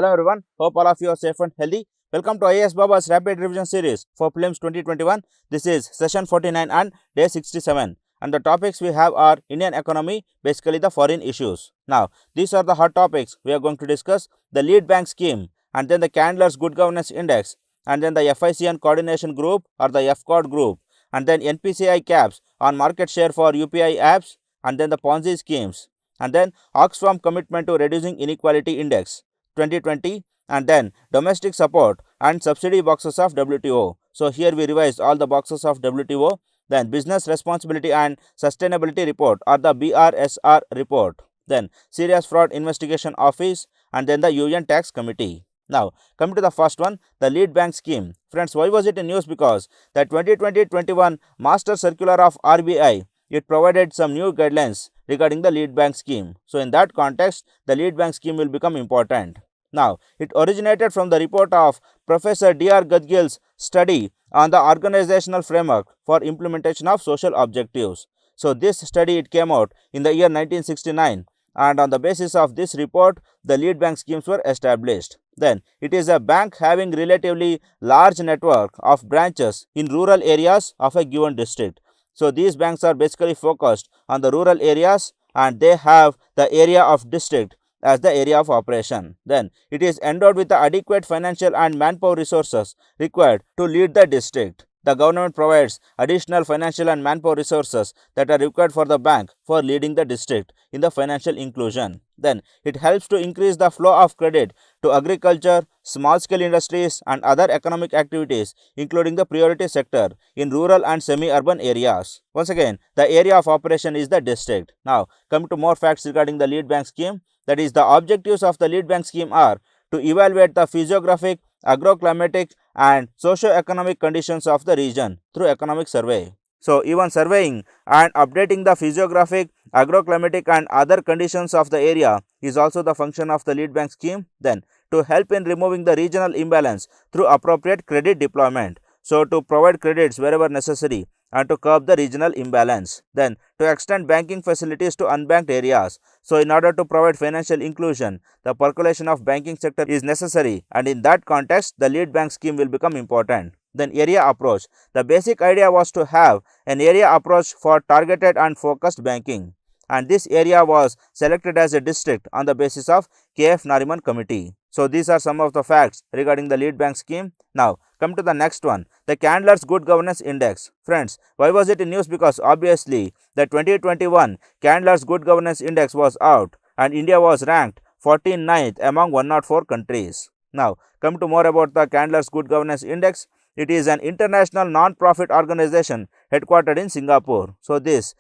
Hello everyone, hope all of you are safe and healthy. Welcome to IASbaba's Rapid Revision Series for Prelims 2021. This is session 49 and day 67. And the topics we have are Indian economy, basically the foreign issues. Now, these are the hot topics we are going to discuss. The lead bank scheme, and then the Candler's Good Governance Index, and then the FICN Coordination Group or the FCORD group, and then NPCI caps on market share for UPI apps, and then the Ponzi schemes, and then Oxfam commitment to reducing inequality index 2020, and then domestic support and subsidy boxes of WTO. So here we revised all the boxes of WTO. Then business responsibility and sustainability report or the BRSR report. Then serious fraud investigation office, and then the UN tax committee. Now coming to the first one, the lead bank scheme. Friends, why was it in news? Because the 2020-21 master circular of RBI, it provided some new guidelines regarding the lead bank scheme. So in that context, the lead bank scheme will become important. Now, it originated from the report of Professor D.R. Gadgil's study on the organizational framework for implementation of social objectives. So this study, it came out in the year 1969, and on the basis of this report, the lead bank schemes were established. Then it is a bank having relatively large network of branches in rural areas of a given district. So these banks are basically focused on the rural areas, and they have the area of district as the area of operation. Then it is endowed with the adequate financial and manpower resources required to lead the district. The government provides additional financial and manpower resources that are required for the bank for leading the district in the financial inclusion. Then it helps to increase the flow of credit to agriculture, small scale industries and other economic activities, including the priority sector in rural and semi-urban areas. Once again, the area of operation is the district. Now coming to more facts regarding the lead bank scheme. That is, the objectives of the lead bank scheme are to evaluate the physiographic, agroclimatic and socio-economic conditions of the region through economic survey. So even surveying and updating the physiographic, agroclimatic and other conditions of the area is also the function of the lead bank scheme. Then to help in removing the regional imbalance through appropriate credit deployment. So to provide credits wherever necessary and to curb the regional imbalance. Then to extend banking facilities to unbanked areas. So in order to provide financial inclusion, the percolation of banking sector is necessary, and in that context, the lead bank scheme will become important. Then area approach. The basic idea was to have an area approach for targeted and focused banking, and this area was selected as a district on the basis of KF Nariman committee. So these are some of the facts regarding the lead bank scheme. Now come to the next one, the Candler's Good Governance Index. Friends, why was it in news? Because obviously the 2021 Candler's Good Governance Index was out, and India was ranked 49th among 104 countries. Now come to more about the Candler's Good Governance Index. It is an international non-profit organization headquartered in Singapore. So this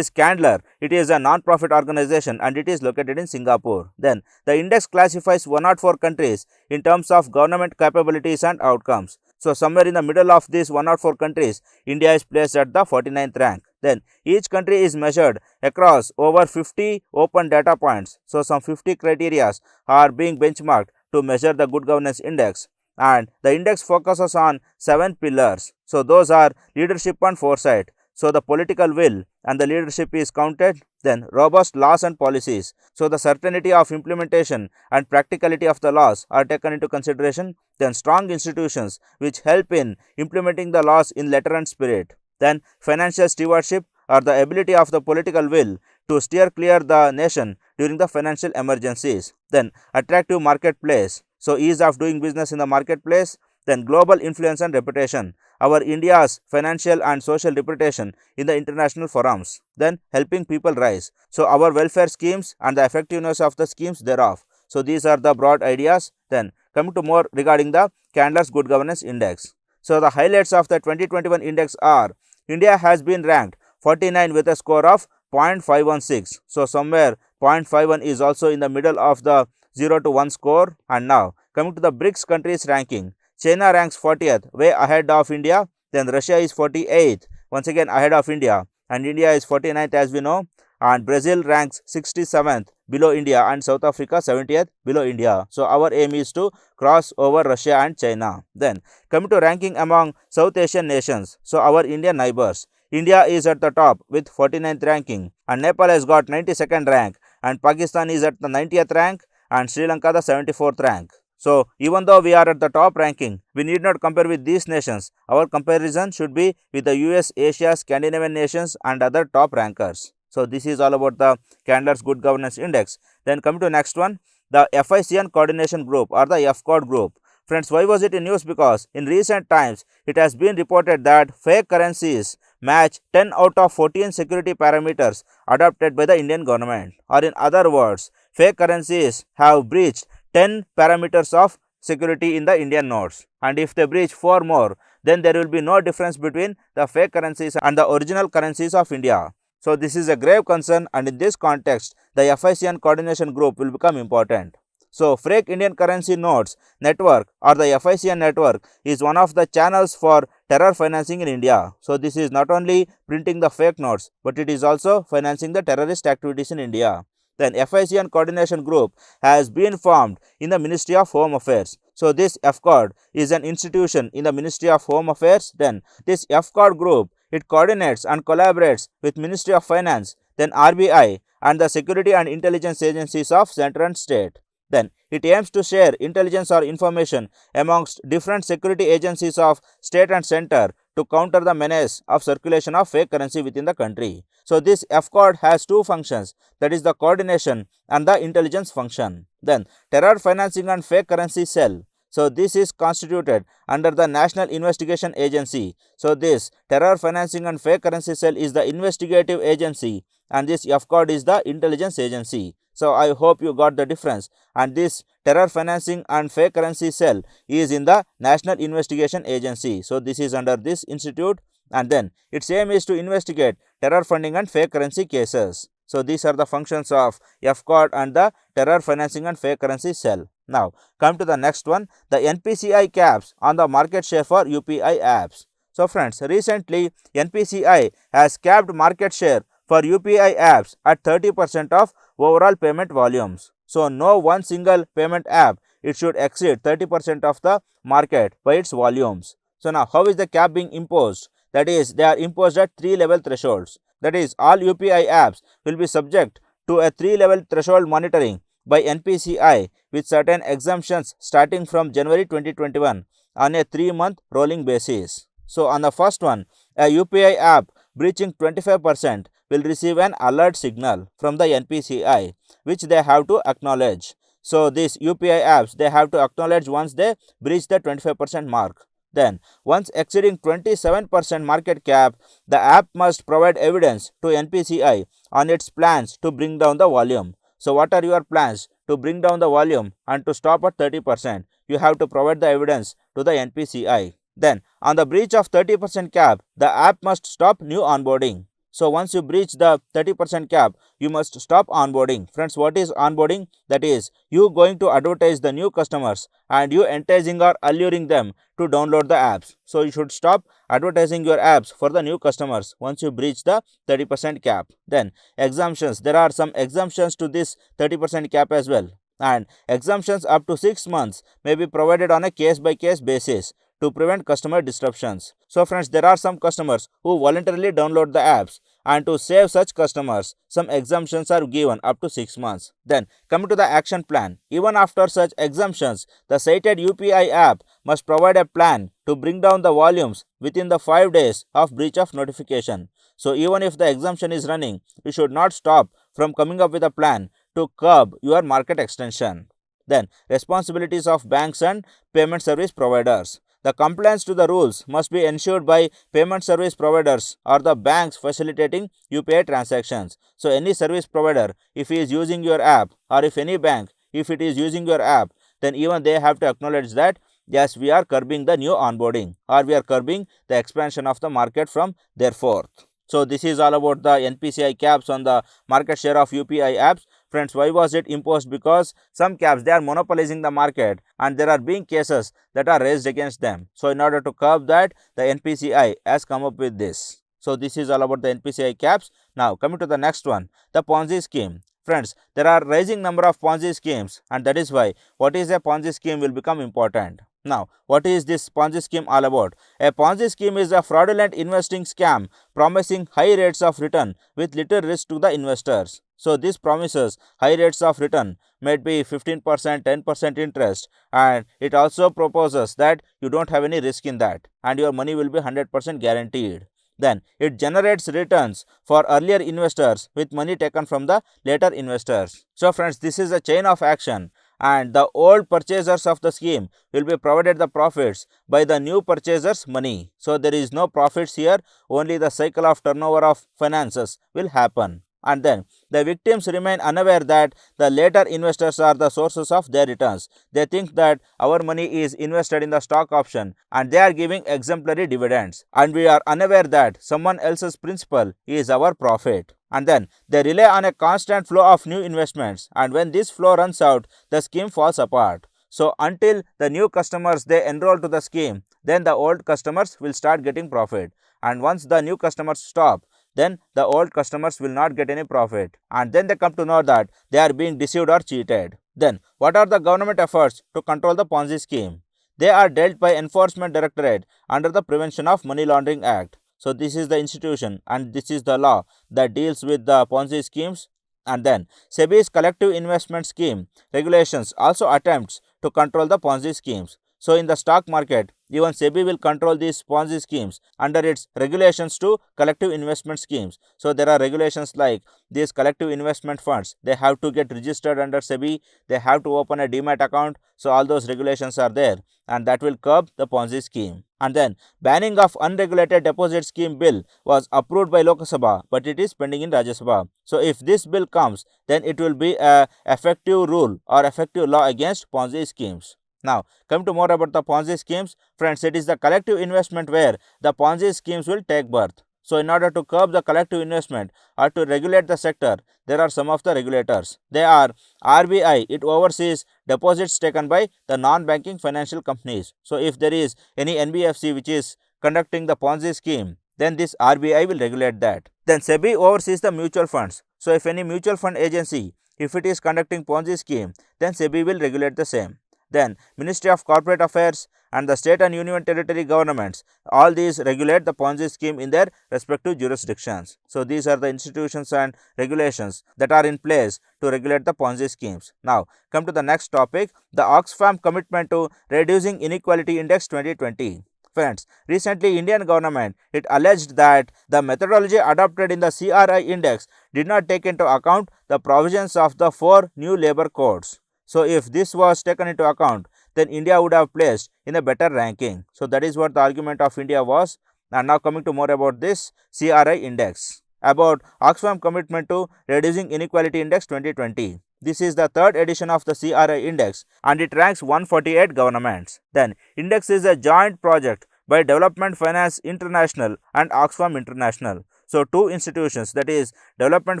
Candler, it is a non-profit organization and it is located in Singapore. Then the index classifies 104 countries in terms of government capabilities and outcomes. So somewhere in the middle of these 104 countries, India is placed at the 49th rank. Then each country is measured across over 50 open data points. So some 50 criteria are being benchmarked to measure the good governance index, and the index focuses on 7 pillars. So those are leadership and foresight. So the political will and the leadership is counted. Then robust laws and policies. So the certainty of implementation and practicality of the laws are taken into consideration. Then strong institutions which help in implementing the laws in letter and spirit. Then financial stewardship, or the ability of the political will to steer clear the nation during the financial emergencies. Then attractive marketplace. So ease of doing business in the marketplace. Then global influence and reputation, our India's financial and social reputation in the international forums. Then helping people rise. So our welfare schemes and the effectiveness of the schemes thereof. So these are the broad ideas. Then coming to more regarding the Candler's Good Governance Index. So the highlights of the 2021 index are, India has been ranked 49 with a score of 0.516. So somewhere 0.51 is also in the middle of the 0 to 1 score. And now coming to the BRICS countries ranking, China ranks 40th, way ahead of India. Then Russia is 48th, once again ahead of India, and India is 49th as we know. And Brazil ranks 67th below India, and South Africa 70th below India. So our aim is to cross over Russia and China. Then coming to ranking among South Asian nations, so our Indian neighbors, India is at the top with 49th ranking, and Nepal has got 92nd rank, and Pakistan is at the 90th rank, and Sri Lanka the 74th rank. So, even though we are at the top ranking, we need not compare with these nations. Our comparison should be with the US, Asia, Scandinavian nations and other top rankers. So, this is all about the Candler's Good Governance Index. Then coming to next one, the FICN Coordination Group or the FCOD group. Friends, why was it in news? Because in recent times, it has been reported that fake currencies match 10 out of 14 security parameters adopted by the Indian government. Or in other words, fake currencies have breached 10 parameters of security in the Indian notes, and if they breach 4 more, then there will be no difference between the fake currencies and the original currencies of India. So, this is a grave concern, and in this context, the FICN coordination group will become important. So, fake Indian currency notes network or the FICN network is one of the channels for terror financing in India. So, this is not only printing the fake notes, but it is also financing the terrorist activities in India. Then FICN coordination group has been formed in the Ministry of Home Affairs. So, this FCOD is an institution in the Ministry of Home Affairs. Then this FCOD group, it coordinates and collaborates with Ministry of Finance, then RBI and the security and intelligence agencies of central and state. Then it aims to share intelligence or information amongst different security agencies of state and center to counter the menace of circulation of fake currency within the country. So, this FCOD has two functions, that is the coordination and the intelligence function. Then terror financing and fake currency cell. So, this is constituted under the National Investigation Agency. So, this terror financing and fake currency cell is the investigative agency and this FCOD is the intelligence agency. So, I hope you got the difference, and this terror financing and fake currency cell is in the National Investigation Agency. So, this is under this institute, and then its aim is to investigate terror funding and fake currency cases. So, these are the functions of FCOD and the terror financing and fake currency cell. Now, come to the next one, the NPCI caps on the market share for UPI apps. So, friends, recently NPCI has capped market share for UPI apps at 30% of overall payment volumes. So, no one single payment app, it should exceed 30% of the market by its volumes. So, now how is the cap being imposed? That is, they are imposed at 3-level thresholds. That is, all UPI apps will be subject to a 3-level threshold monitoring by NPCI with certain exemptions starting from January 2021 on a 3-month rolling basis. So, on the first one, a UPI app breaching 25% will receive an alert signal from the NPCI, which they have to acknowledge. So, these UPI apps, they have to acknowledge once they breach the 25% mark. Then, once exceeding 27% market cap, the app must provide evidence to NPCI on its plans to bring down the volume. So, what are your plans to bring down the volume and to stop at 30%? You have to provide the evidence to the NPCI. Then, on the breach of 30% cap, the app must stop new onboarding. So, once you breach the 30% cap, you must stop onboarding. Friends, what is onboarding? That is, you going to advertise the new customers and you enticing or alluring them to download the apps. So, you should stop advertising your apps for the new customers once you breach the 30% cap. Then, exemptions. There are some exemptions to this 30% cap as well. And exemptions up to 6 months may be provided on a case-by-case basis to prevent customer disruptions. So, friends, there are some customers who voluntarily download the apps, and to save such customers, some exemptions are given up to 6 months. Then, coming to the action plan, even after such exemptions, the cited UPI app must provide a plan to bring down the volumes within the 5 days of breach of notification. So, even if the exemption is running, you should not stop from coming up with a plan to curb your market extension. Then, responsibilities of banks and payment service providers. The compliance to the rules must be ensured by payment service providers or the banks facilitating UPI transactions. So, any service provider, if he is using your app, or if any bank, if it is using your app, then even they have to acknowledge that yes, we are curbing the new onboarding or we are curbing the expansion of the market from therefore. So, this is all about the NPCI caps on the market share of UPI apps. Friends, why was it imposed? Because some caps, they are monopolizing the market and there are being cases that are raised against them. So, in order to curb that, the NPCI has come up with this. So, this is all about the NPCI caps. Now, coming to the next one, the Ponzi scheme. Friends, there are rising number of Ponzi schemes, and that is why what is a Ponzi scheme will become important. Now, what is this Ponzi scheme all about? A Ponzi scheme is a fraudulent investing scam promising high rates of return with little risk to the investors. So, this promises high rates of return, might be 15%, 10% interest, and it also proposes that you don't have any risk in that and your money will be 100% guaranteed. Then it generates returns for earlier investors with money taken from the later investors. So friends, this is a chain of action, and the old purchasers of the scheme will be provided the profits by the new purchasers' money. So there is no profits here, only the cycle of turnover of finances will happen. And then the victims remain unaware that the later investors are the sources of their returns. They think that our money is invested in the stock option and they are giving exemplary dividends, and we are unaware that someone else's principal is our profit. And then they rely on a constant flow of new investments, and when this flow runs out, the scheme falls apart. So until the new customers they enroll to the scheme, then the old customers will start getting profit, and once the new customers stop, then the old customers will not get any profit, and then they come to know that they are being deceived or cheated. Then what are the government efforts to control the Ponzi scheme? They are dealt by Enforcement Directorate under the Prevention of Money Laundering Act. So this is the institution and this is the law that deals with the Ponzi schemes. And then SEBI's collective investment scheme regulations also attempts to control the Ponzi schemes. So in the stock market, even SEBI will control these Ponzi schemes under its regulations to collective investment schemes. So there are regulations like these collective investment funds, they have to get registered under SEBI, they have to open a demat account. So all those regulations are there, and that will curb the Ponzi scheme. And then banning of unregulated deposit scheme bill was approved by Lok Sabha, but it is pending in Rajya Sabha. So if this bill comes, then it will be a effective rule or effective law against Ponzi schemes. Now, come to more about the Ponzi schemes. Friends, it is the collective investment where the Ponzi schemes will take birth. So, in order to curb the collective investment or to regulate the sector, there are some of the regulators. They are RBI, it oversees deposits taken by the non-banking financial companies. So, if there is any NBFC which is conducting the Ponzi scheme, then this RBI will regulate that. Then SEBI oversees the mutual funds. So, if any mutual fund agency, if it is conducting Ponzi scheme, then SEBI will regulate the same. Then Ministry of Corporate Affairs and the state and union territory governments, all these regulate the Ponzi scheme in their respective jurisdictions. So these are the institutions and regulations that are in place to regulate the Ponzi schemes. Now come to the next topic, the Oxfam commitment to reducing inequality index 2020. Friends, recently Indian government, it alleged that the methodology adopted in the CRI index did not take into account the provisions of the 4 new labor codes. So if this was taken into account, then India would have placed in a better ranking. So that is what the argument of India was. And now coming to more about this CRI index, about Oxfam commitment to reducing inequality index 2020. This is the third edition of the CRI index and it ranks 148 governments. Then index is a joint project by Development Finance International and Oxfam International. So two institutions, that is Development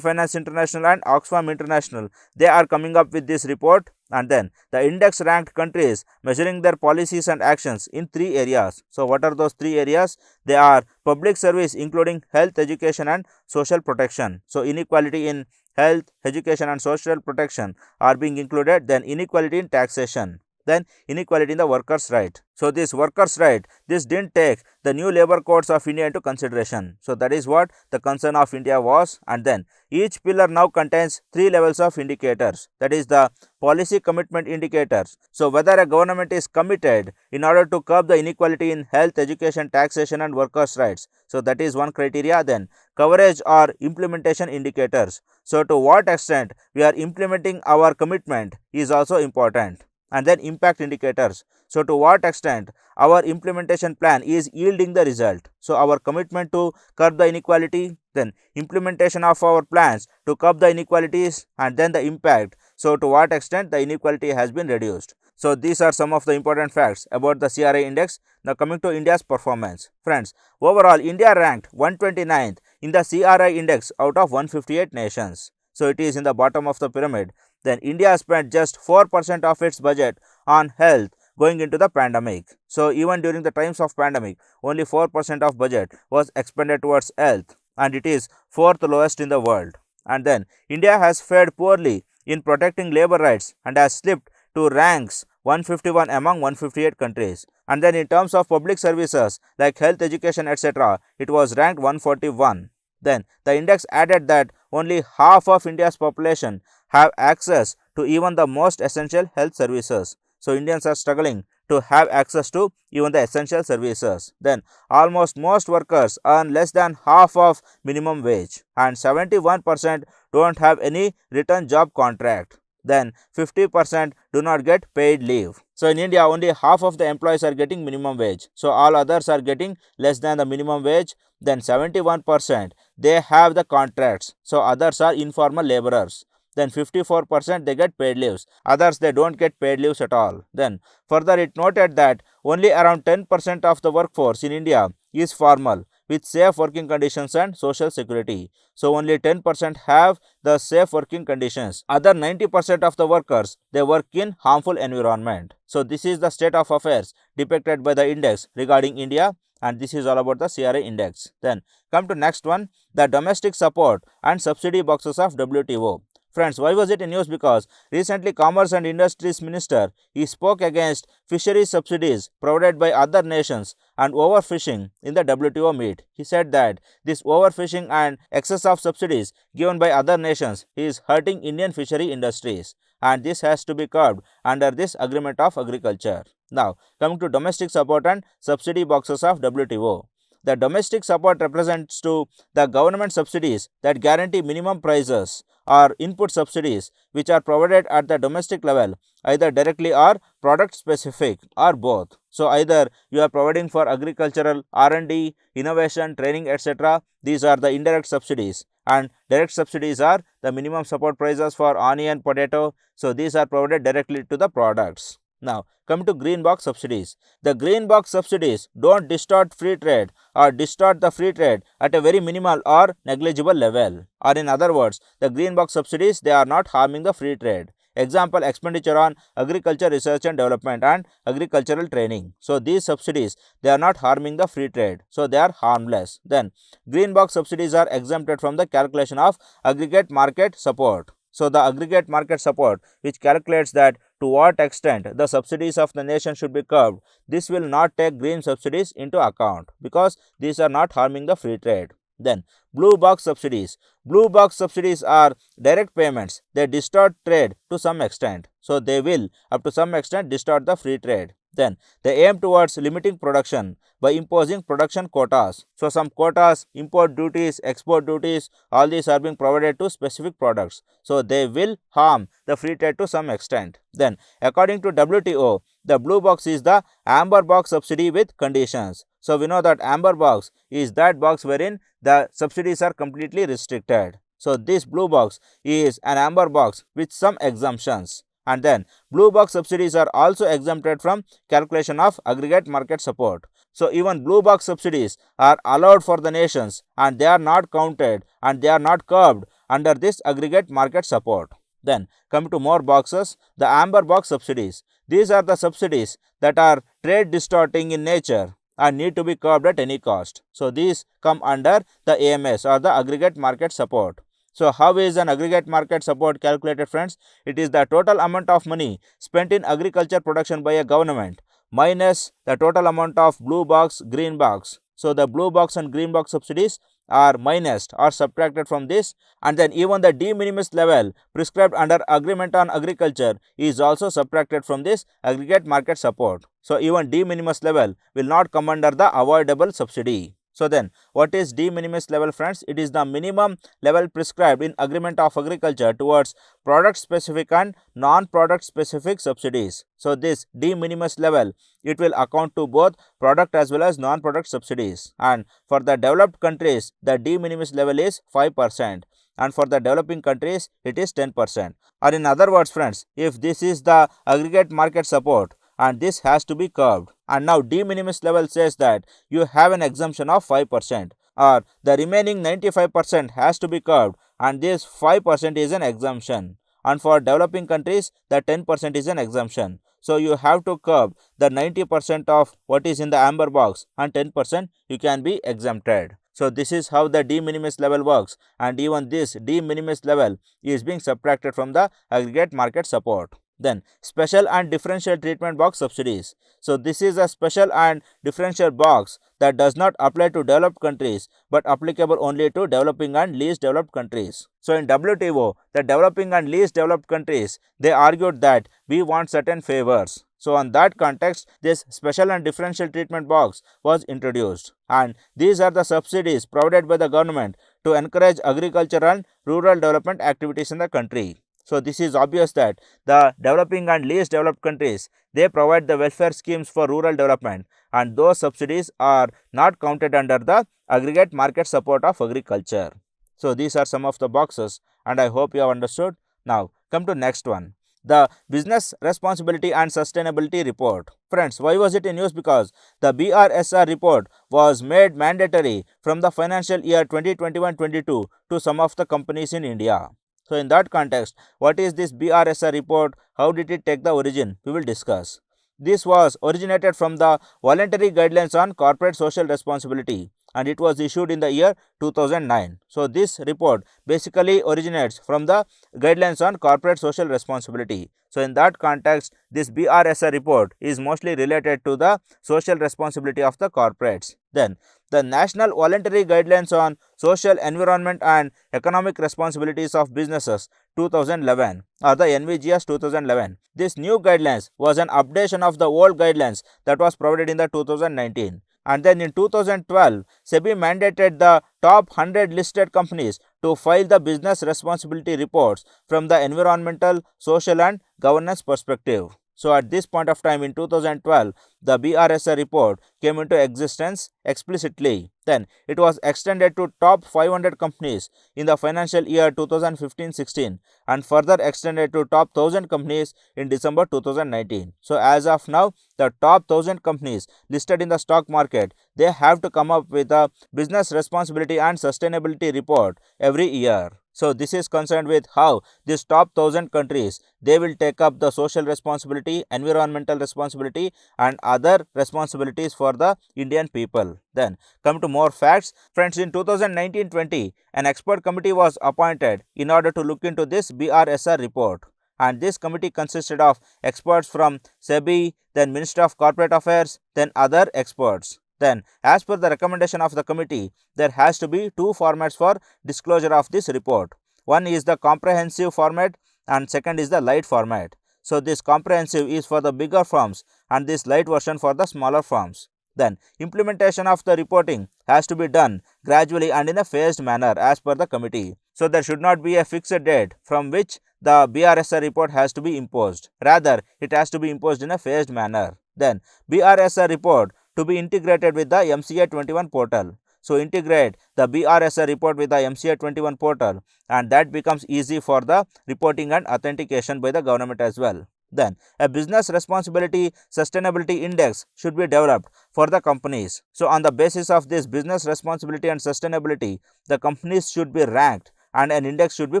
Finance International and Oxfam International, they are coming up with this report, and then the index ranked countries measuring their policies and actions in 3 areas. So what are those 3 areas? They are public service including health, education and social protection. So inequality in health, education and social protection are being included. Then inequality in taxation, then inequality in the workers' right. So this workers' right, this didn't take the new labor codes of India into consideration. So that is what the concern of India was. And then each pillar now contains 3 levels of indicators, that is the policy commitment indicators. So whether a government is committed in order to curb the inequality in health, education, taxation and workers' rights. So that is one criteria. Then coverage or implementation indicators. So to what extent we are implementing our commitment is also important. And then impact indicators. So to what extent our implementation plan is yielding the result. So our commitment to curb the inequality, then implementation of our plans to curb the inequalities, and then the impact. So to what extent the inequality has been reduced. So these are some of the important facts about the CRI index. Now coming to India's performance. Friends, overall India ranked 129th in the CRI index out of 158 nations. So it is in the bottom of the pyramid. Then India spent just 4% of its budget on health going into the pandemic. So even during the times of pandemic, only 4% of budget was expended towards health, and it is 4th lowest in the world. And then India has fared poorly in protecting labor rights and has slipped to ranks 151 among 158 countries. And then in terms of public services like health, education, etc., it was ranked 141. Then the index added that only half of India's population have access to even the most essential health services. So Indians are struggling to have access to even the essential services. Then almost most workers earn less than half of minimum wage, and 71% don't have any written job contract. Then 50% do not get paid leave. So in India, only half of the employees are getting minimum wage. So all others are getting less than the minimum wage. Then 71% they have the contracts. So others are informal laborers. Then 54% they get paid leaves. Others they don't get paid leaves at all. Then further it noted that only around 10% of the workforce in India is formal with safe working conditions and social security. So only 10% have the safe working conditions. Other 90% of the workers they work in harmful environment. So this is the state of affairs depicted by the index regarding India, and this is all about the CRA index. Then come to next one, the domestic support and subsidy boxes of WTO. Friends, why was it in news? Because recently Commerce and Industries Minister he spoke against fisheries subsidies provided by other nations and overfishing in the WTO meet. He said that this overfishing and excess of subsidies given by other nations is hurting Indian fishery industries, and this has to be curbed under this agreement of agriculture. Now coming to domestic support and subsidy boxes of WTO. The domestic support represents to the government subsidies that guarantee minimum prices or input subsidies which are provided at the domestic level either directly or product specific or both. So either you are providing for agricultural R&D, innovation, training, etc. These are the indirect subsidies, and direct subsidies are the minimum support prices for onion, potato. So these are provided directly to the products. Now come to green box subsidies. The green box subsidies don't distort free trade or distort the free trade at a very minimal or negligible level. Or in other words, the green box subsidies they are not harming the free trade. Example, expenditure on agriculture research and development and agricultural training. So these subsidies they are not harming the free trade. So they are harmless. Then green box subsidies are exempted from the calculation of aggregate market support. So the aggregate market support which calculates that to what extent the subsidies of the nation should be curbed, this will not take green subsidies into account because these are not harming the free trade. Then blue box subsidies. Blue box subsidies are direct payments. They distort trade to some extent. So they will up to some extent distort the free trade. Then they aim towards limiting production by imposing production quotas. So some quotas, import duties, export duties, all these are being provided to specific products. So they will harm the free trade to some extent. Then according to WTO, the blue box is the amber box subsidy with conditions. So we know that amber box is that box wherein the subsidies are completely restricted. So this blue box is an amber box with some exemptions. And then blue box subsidies are also exempted from calculation of aggregate market support. So even blue box subsidies are allowed for the nations, and they are not counted and they are not curbed under this aggregate market support. Then come to more boxes, the amber box subsidies. These are the subsidies that are trade distorting in nature and need to be curbed at any cost. So these come under the AMS or the aggregate market support. So how is an aggregate market support calculated, friends? It is the total amount of money spent in agriculture production by a government minus the total amount of blue box, green box. So the blue box and green box subsidies are minused or subtracted from this, and then even the de minimis level prescribed under agreement on agriculture is also subtracted from this aggregate market support. So even de minimis level will not come under the avoidable subsidy. So then what is de minimis level, friends? It is the minimum level prescribed in agreement of agriculture towards product specific and non-product specific subsidies. So this de minimis level it will account to both product as well as non-product subsidies, and for the developed countries the de minimis level is 5%. And for the developing countries it is 10%. Or in other words, friends, if this is the aggregate market support and this has to be curbed, and now de minimis level says that you have an exemption of 5%, or the remaining 95% has to be curbed and this 5% is an exemption, and for developing countries the 10% is an exemption. So you have to curb the 90% of what is in the amber box and 10% you can be exempted. So this is how the de minimis level works, and even this de minimis level is being subtracted from the aggregate market support. Then special and differential treatment box subsidies. So this is a special and differential box that does not apply to developed countries but applicable only to developing and least developed countries. So in WTO, the developing and least developed countries, they argued that we want certain favors. So on that context, this special and differential treatment box was introduced, and these are the subsidies provided by the government to encourage agriculture and rural development activities in the country. So this is obvious that the developing and least developed countries, they provide the welfare schemes for rural development, and those subsidies are not counted under the aggregate market support of agriculture. So these are some of the boxes, and I hope you have understood. Now come to next one, the Business Responsibility and Sustainability Report. Friends, why was it in news? Because the BRSR report was made mandatory from the financial year 2021-22 to some of the companies in India. So in that context, what is this BRSR report? How did it take the origin? We will discuss. This was originated from the Voluntary Guidelines on Corporate Social Responsibility, and it was issued in the year 2009. So this report basically originates from the Guidelines on Corporate Social Responsibility. So in that context, this BRSR report is mostly related to the social responsibility of the corporates. Then the National Voluntary Guidelines on Social, Environment and Economic Responsibilities of Businesses 2011, or the NVGS 2011. This new guidelines was an updation of the old guidelines that was provided in the 2019. And then in 2012, SEBI mandated the top 100 listed companies to file the business responsibility reports from the environmental, social and governance perspective. So at this point of time in 2012, the BRSR report came into existence explicitly. Then it was extended to top 500 companies in the financial year 2015-16 and further extended to top 1000 companies in December 2019. So as of now, the top 1000 companies listed in the stock market, they have to come up with a business responsibility and sustainability report every year. So this is concerned with how these top 1000 countries, they will take up the social responsibility, environmental responsibility and other responsibilities for the Indian people. Then come to more facts. Friends, in 2019-20, an expert committee was appointed in order to look into this BRSR report. And this committee consisted of experts from SEBI, then Ministry of Corporate Affairs, then other experts. Then, as per the recommendation of the committee, there has to be two formats for disclosure of this report. One is the comprehensive format and second is the light format. So, this comprehensive is for the bigger firms and this light version for the smaller firms. Then, implementation of the reporting has to be done gradually and in a phased manner as per the committee. So, there should not be a fixed date from which the BRSR report has to be imposed. Rather, it has to be imposed in a phased manner. Then, BRSR report to be integrated with the MCA 21 portal. So, integrate the BRSR report with the MCA 21 portal and that becomes easy for the reporting and authentication by the government as well. Then, a business responsibility sustainability index should be developed for the companies. So, on the basis of this business responsibility and sustainability, the companies should be ranked and an index should be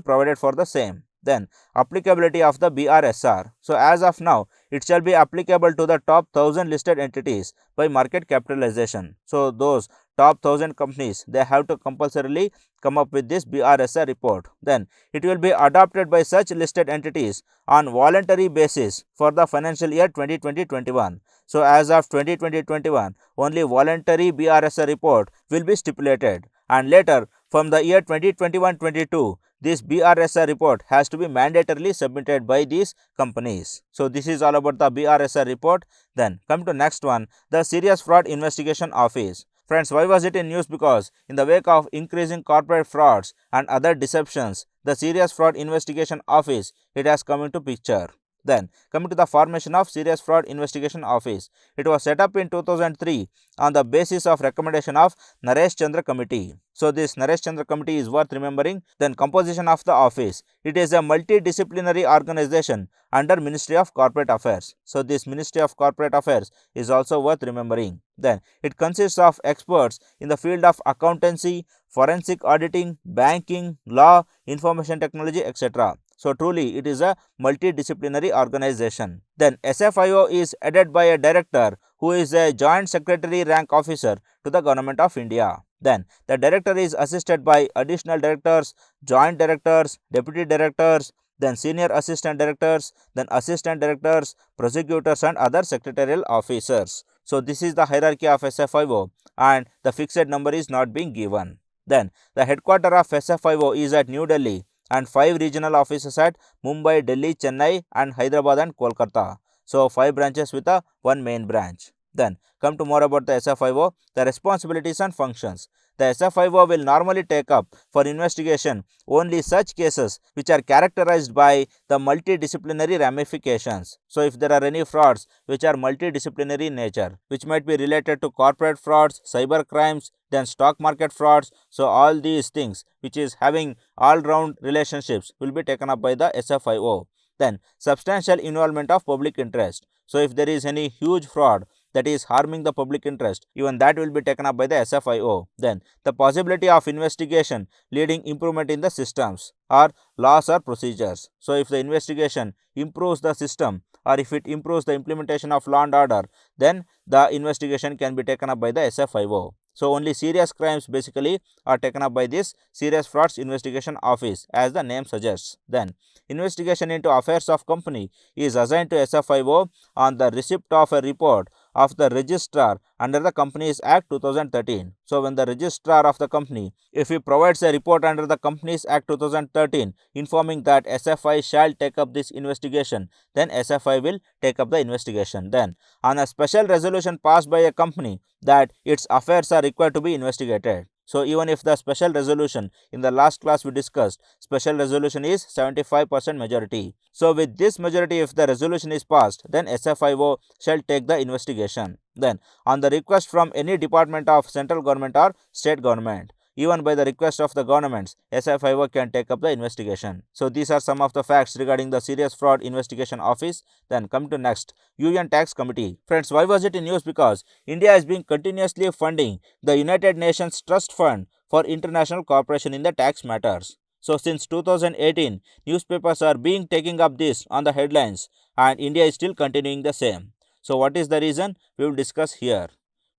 provided for the same. Then, applicability of the BRSR. So, as of now, it shall be applicable to the top 1000 listed entities by market capitalization. So, those top 1000 companies, they have to compulsorily come up with this BRSR report. Then, it will be adopted by such listed entities on voluntary basis for the financial year 2020-21. So, as of 2020-21, only voluntary BRSR report will be stipulated, and later from the year 2021-22, this BRSR report has to be mandatorily submitted by these companies. So, this is all about the BRSR report. Then come to next one, the Serious Fraud Investigation Office. Friends, why was it in news? Because in the wake of increasing corporate frauds and other deceptions, the Serious Fraud Investigation Office, it has come into picture. Then coming to the formation of Serious Fraud Investigation Office, it was set up in 2003 on the basis of recommendation of Naresh Chandra Committee. So, this Naresh Chandra Committee is worth remembering. Then composition of the office, it is a multidisciplinary organization under Ministry of Corporate Affairs. So, this Ministry of Corporate Affairs is also worth remembering. Then it consists of experts in the field of accountancy, forensic auditing, banking, law, information technology, etc. So, truly it is a multidisciplinary organization. Then SFIO is headed by a director who is a joint secretary rank officer to the Government of India. Then the director is assisted by additional directors, joint directors, deputy directors, then senior assistant directors, then assistant directors, prosecutors and other secretarial officers. So this is the hierarchy of SFIO and the fixed number is not being given. Then the headquarter of SFIO is at New Delhi and 5 regional offices at Mumbai, Delhi, Chennai and Hyderabad and Kolkata. So 5 branches with a 1 main branch. Then come to more about the SFIO, the responsibilities and functions. The SFIO will normally take up for investigation only such cases which are characterized by the multidisciplinary ramifications. So if there are any frauds which are multidisciplinary in nature, which might be related to corporate frauds, cyber crimes, then stock market frauds, so all these things which is having all round relationships will be taken up by the SFIO. Then substantial involvement of public interest. So if there is any huge fraud that is harming the public interest, even that will be taken up by the SFIO. Then the possibility of investigation leading improvement in the systems or laws or procedures. So if the investigation improves the system or if it improves the implementation of law and order, then the investigation can be taken up by the SFIO. So only serious crimes basically are taken up by this Serious Frauds Investigation Office, as the name suggests. Then investigation into affairs of company is assigned to SFIO on the receipt of a report of the registrar under the Companies Act 2013. So when the registrar of the company, if he provides a report under the Companies Act 2013 informing that SFI shall take up this investigation, then SFI will take up the investigation. Then on a special resolution passed by a company that its affairs are required to be investigated. So even if the special resolution, in the last class we discussed, special resolution is 75% majority. So with this majority, if the resolution is passed, then SFIO shall take the investigation. Then on the request from any department of central government or state government, even by the request of the governments, SFIO can take up the investigation. So these are some of the facts regarding the Serious Fraud Investigation Office. Then come to next, UN Tax Committee. Friends, why was it in news? Because India has been continuously funding the United Nations Trust Fund for international cooperation in the tax matters. So since 2018, newspapers are being taking up this on the headlines and India is still continuing the same. So what is the reason? We will discuss here.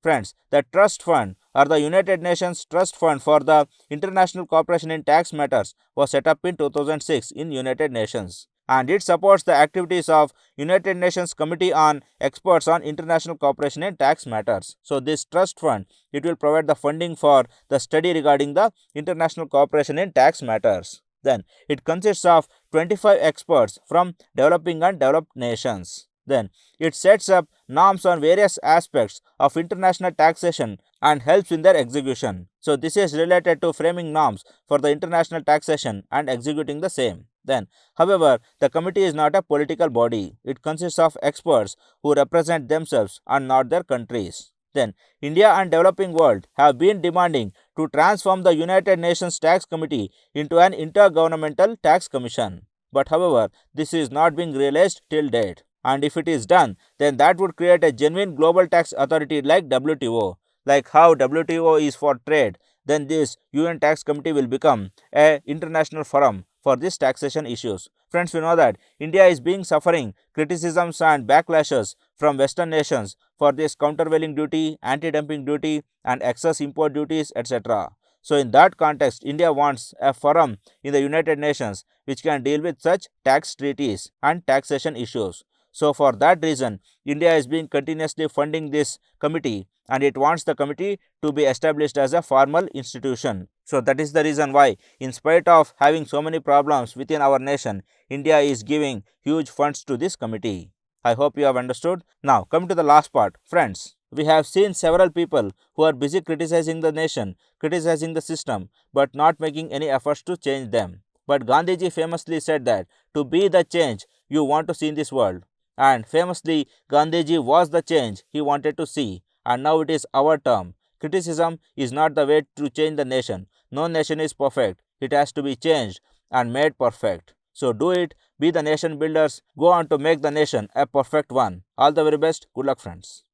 Friends, the Trust Fund or the United Nations Trust Fund for the International Cooperation in Tax Matters was set up in 2006 in United Nations, and it supports the activities of United Nations Committee on Experts on International Cooperation in Tax Matters. So this trust fund, it will provide the funding for the study regarding the international cooperation in tax matters. Then it consists of 25 experts from developing and developed nations. Then it sets up norms on various aspects of international taxation and helps in their execution. So this is related to framing norms for the international taxation and executing the same. Then, however, the committee is not a political body. It consists of experts who represent themselves and not their countries. Then, India and developing world have been demanding to transform the United Nations Tax Committee into an intergovernmental tax commission. But however, this is not being realized till date. And if it is done, then that would create a genuine global tax authority like WTO. Like how WTO is for trade, then this UN Tax Committee will become a international forum for these taxation issues. Friends, we know that India is being suffering criticisms and backlashes from Western nations for this countervailing duty, anti-dumping duty and excess import duties, etc. So in that context, India wants a forum in the United Nations which can deal with such tax treaties and taxation issues. So for that reason, India is being continuously funding this committee and it wants the committee to be established as a formal institution. So that is the reason why, in spite of having so many problems within our nation, India is giving huge funds to this committee. I hope you have understood. Now come to the last part. Friends, we have seen several people who are busy criticizing the nation, criticizing the system, but not making any efforts to change them. But Gandhiji famously said that to be the change you want to see in this world. And famously, Gandhiji was the change he wanted to see, and now it is our term. Criticism is not the way to change the nation. No nation is perfect. It has to be changed and made perfect. So do it, be the nation builders, go on to make the nation a perfect one. All the very best. Good luck, friends.